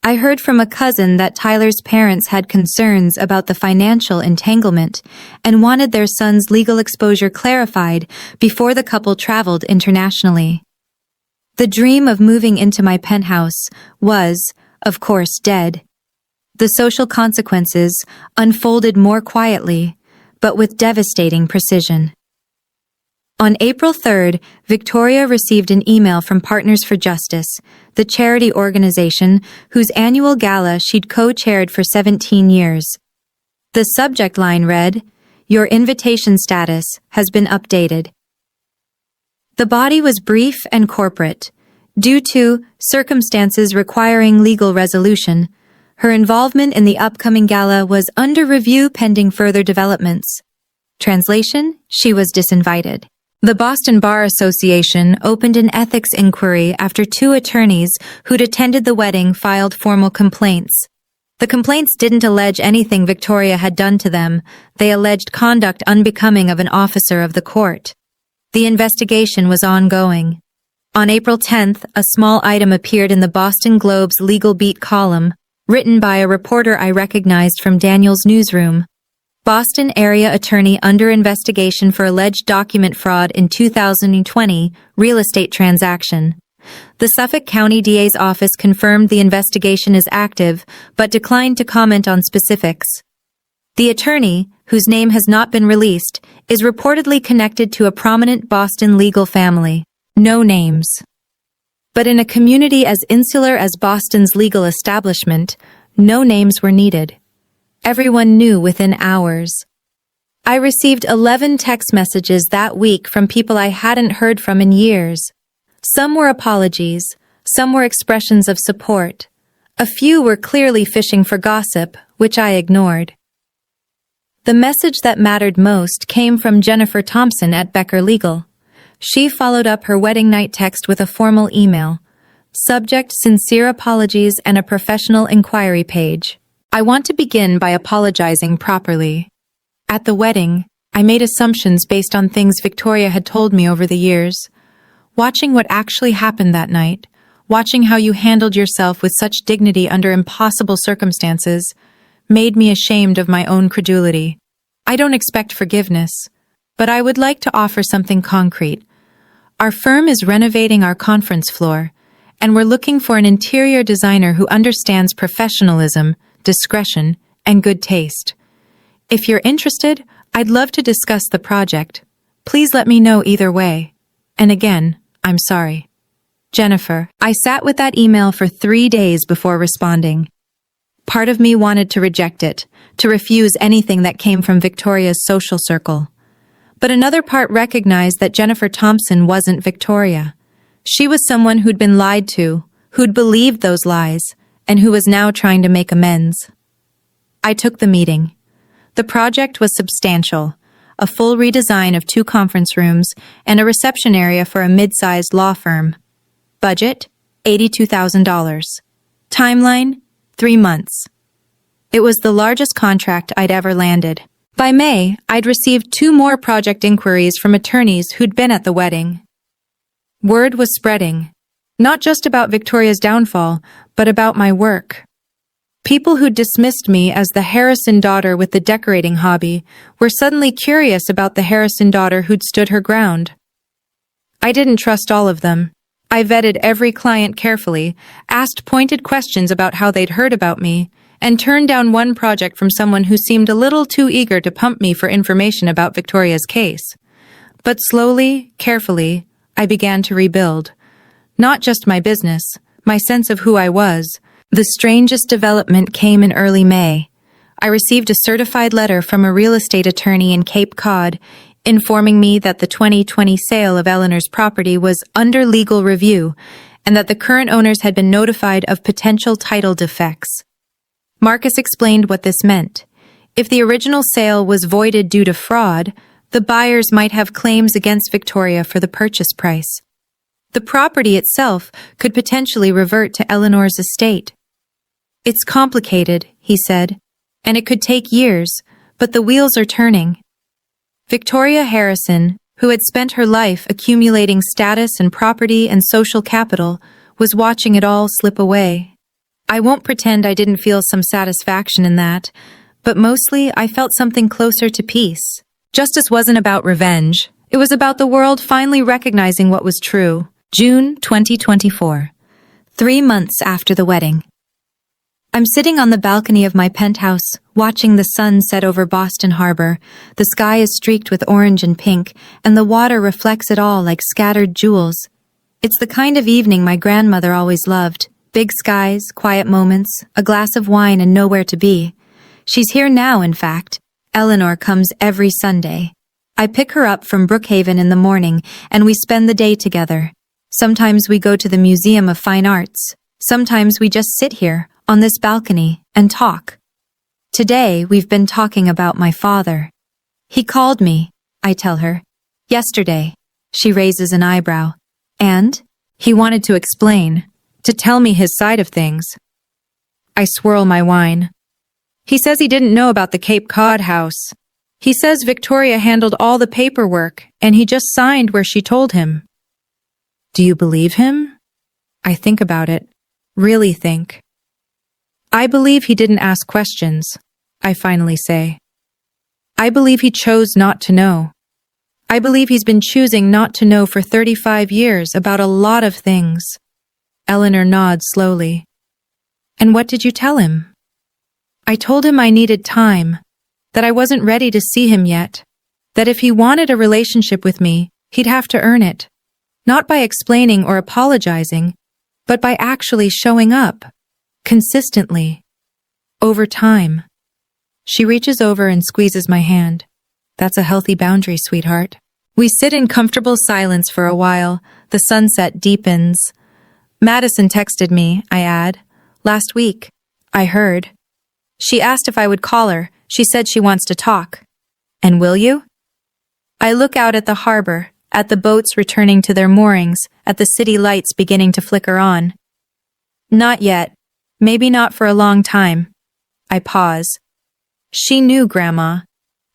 I heard from a cousin that Tyler's parents had concerns about the financial entanglement and wanted their son's legal exposure clarified before the couple traveled internationally. The dream of moving into my penthouse was, of course, dead. The social consequences unfolded more quietly, but with devastating precision. On April 3rd, Victoria received an email from Partners for Justice, the charity organization whose annual gala she'd co-chaired for 17 years. The subject line read, "Your invitation status has been updated." The body was brief and corporate. Due to circumstances requiring legal resolution, her involvement in the upcoming gala was under review pending further developments. Translation, she was disinvited. The Boston Bar Association opened an ethics inquiry after 2 attorneys who'd attended the wedding filed formal complaints. The complaints didn't allege anything Victoria had done to them. They alleged conduct unbecoming of an officer of the court. The investigation was ongoing. On April 10th, a small item appeared in the Boston Globe's Legal Beat column, written by a reporter I recognized from Daniel's newsroom. Boston area attorney under investigation for alleged document fraud in 2020 real estate transaction. The Suffolk County DA's office confirmed the investigation is active, but declined to comment on specifics. The attorney, whose name has not been released, is reportedly connected to a prominent Boston legal family. No names. But in a community as insular as Boston's legal establishment, no names were needed. Everyone knew within hours. I received 11 text messages that week from people I hadn't heard from in years. Some were apologies, some were expressions of support. A few were clearly fishing for gossip, which I ignored. The message that mattered most came from Jennifer Thompson at Becker Legal. She followed up her wedding night text with a formal email. Subject: sincere apologies and a professional inquiry page. I want to begin by apologizing properly. At the wedding, I made assumptions based on things Victoria had told me over the years. Watching what actually happened that night, watching how you handled yourself with such dignity under impossible circumstances, made me ashamed of my own credulity. I don't expect forgiveness, but I would like to offer something concrete. Our firm is renovating our conference floor, and we're looking for an interior designer who understands professionalism, discretion, and good taste. If you're interested, I'd love to discuss the project. Please let me know either way. And again, I'm sorry. Jennifer. I sat with that email for 3 days before responding. Part of me wanted to reject it, to refuse anything that came from Victoria's social circle. But another part recognized that Jennifer Thompson wasn't Victoria. She was someone who'd been lied to, who'd believed those lies, and who was now trying to make amends. I took the meeting. The project was substantial, a full redesign of 2 conference rooms and a reception area for a mid-sized law firm. Budget: $82,000. Timeline: 3 months. It was the largest contract I'd ever landed. By May, I'd received 2 more project inquiries from attorneys who'd been at the wedding. Word was spreading, not just about Victoria's downfall, but about my work. People who dismissed me as the Harrison daughter with the decorating hobby were suddenly curious about the Harrison daughter who'd stood her ground. I didn't trust all of them. I vetted every client carefully, asked pointed questions about how they'd heard about me, and turned down one project from someone who seemed a little too eager to pump me for information about Victoria's case. But slowly, carefully, I began to rebuild. Not just my business, my sense of who I was. The strangest development came in early May. I received a certified letter from a real estate attorney in Cape Cod informing me that the 2020 sale of Eleanor's property was under legal review and that the current owners had been notified of potential title defects. Marcus explained what this meant. If the original sale was voided due to fraud, the buyers might have claims against Victoria for the purchase price. The property itself could potentially revert to Eleanor's estate. It's complicated, he said, and it could take years, but the wheels are turning. Victoria Harrison, who had spent her life accumulating status and property and social capital, was watching it all slip away. I won't pretend I didn't feel some satisfaction in that, but mostly I felt something closer to peace. Justice wasn't about revenge. It was about the world finally recognizing what was true. June 2024. 3 months after the wedding. I'm sitting on the balcony of my penthouse, watching the sun set over Boston Harbor. The sky is streaked with orange and pink, and the water reflects it all like scattered jewels. It's the kind of evening my grandmother always loved. Big skies, quiet moments, a glass of wine and nowhere to be. She's here now, in fact. Eleanor comes every Sunday. I pick her up from Brookhaven in the morning, and we spend the day together. Sometimes we go to the Museum of Fine Arts. Sometimes we just sit here, on this balcony, and talk. Today, we've been talking about my father. He called me, I tell her. Yesterday. She raises an eyebrow. And? He wanted to explain, to tell me his side of things. I swirl my wine. He says he didn't know about the Cape Cod house. He says Victoria handled all the paperwork, and he just signed where she told him. Do you believe him? I think about it. Really think. I believe he didn't ask questions, I finally say. I believe he chose not to know. I believe he's been choosing not to know for 35 years about a lot of things. Eleanor nods slowly. And what did you tell him? I told him I needed time, that I wasn't ready to see him yet, that if he wanted a relationship with me, he'd have to earn it, not by explaining or apologizing, but by actually showing up, consistently, over time. She reaches over and squeezes my hand. That's a healthy boundary, sweetheart. We sit in comfortable silence for a while. The sunset deepens. Madison texted me, I add. Last week. I heard. She asked if I would call her. She said she wants to talk. And will you? I look out at the harbor, at the boats returning to their moorings, at the city lights beginning to flicker on. Not yet. Maybe not for a long time. I pause. She knew, Grandma.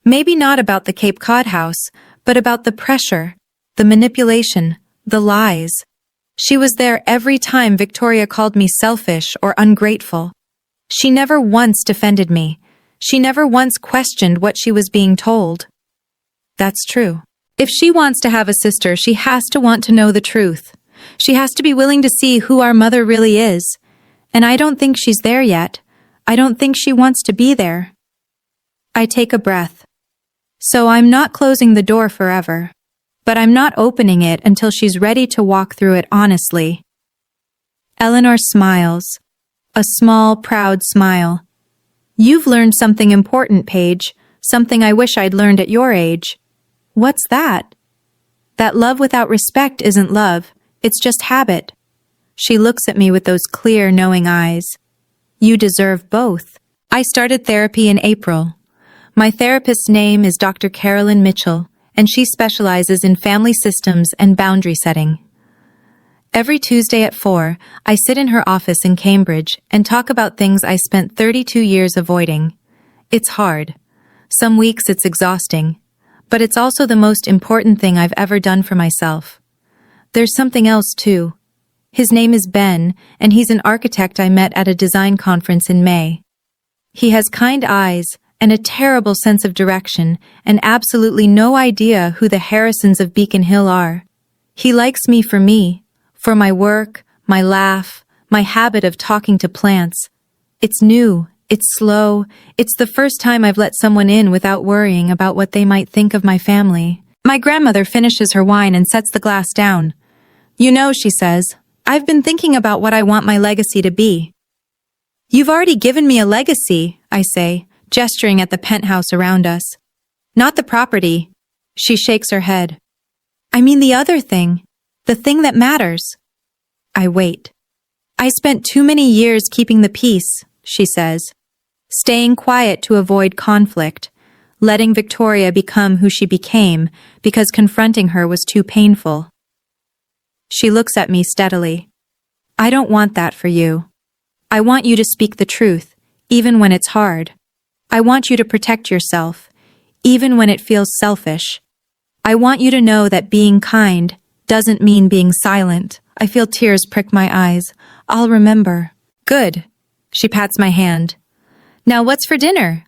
Maybe not about the Cape Cod house, but about the pressure, the manipulation, the lies. She was there every time Victoria called me selfish or ungrateful. She never once defended me. She never once questioned what she was being told. That's true. If she wants to have a sister, she has to want to know the truth. She has to be willing to see who our mother really is. And I don't think she's there yet. I don't think she wants to be there. I take a breath. So I'm not closing the door forever, but I'm not opening it until she's ready to walk through it honestly. Eleanor smiles. A small, proud smile. You've learned something important, Paige. Something I wish I'd learned at your age. What's that? That love without respect isn't love. It's just habit. She looks at me with those clear, knowing eyes. You deserve both. I started therapy in April. My therapist's name is Dr. Carolyn Mitchell, and she specializes in family systems and boundary setting. Every Tuesday at 4, I sit in her office in Cambridge and talk about things I spent 32 years avoiding. It's hard. Some weeks it's exhausting, but it's also the most important thing I've ever done for myself. There's something else, too. His name is Ben, and he's an architect I met at a design conference in May. He has kind eyes and a terrible sense of direction and absolutely no idea who the Harrisons of Beacon Hill are. He likes me, for my work, my laugh, my habit of talking to plants. It's new, it's slow, it's the first time I've let someone in without worrying about what they might think of my family. My grandmother finishes her wine and sets the glass down. You know, she says, I've been thinking about what I want my legacy to be. You've already given me a legacy, I say, gesturing at the penthouse around us. Not the property. She shakes her head. I mean the other thing. The thing that matters. I wait. I spent too many years keeping the peace, she says. Staying quiet to avoid conflict. Letting Victoria become who she became because confronting her was too painful. She looks at me steadily. I don't want that for you. I want you to speak the truth, even when it's hard. I want you to protect yourself, even when it feels selfish. I want you to know that being kind doesn't mean being silent. I feel tears prick my eyes. I'll remember. Good. She pats my hand. Now what's for dinner?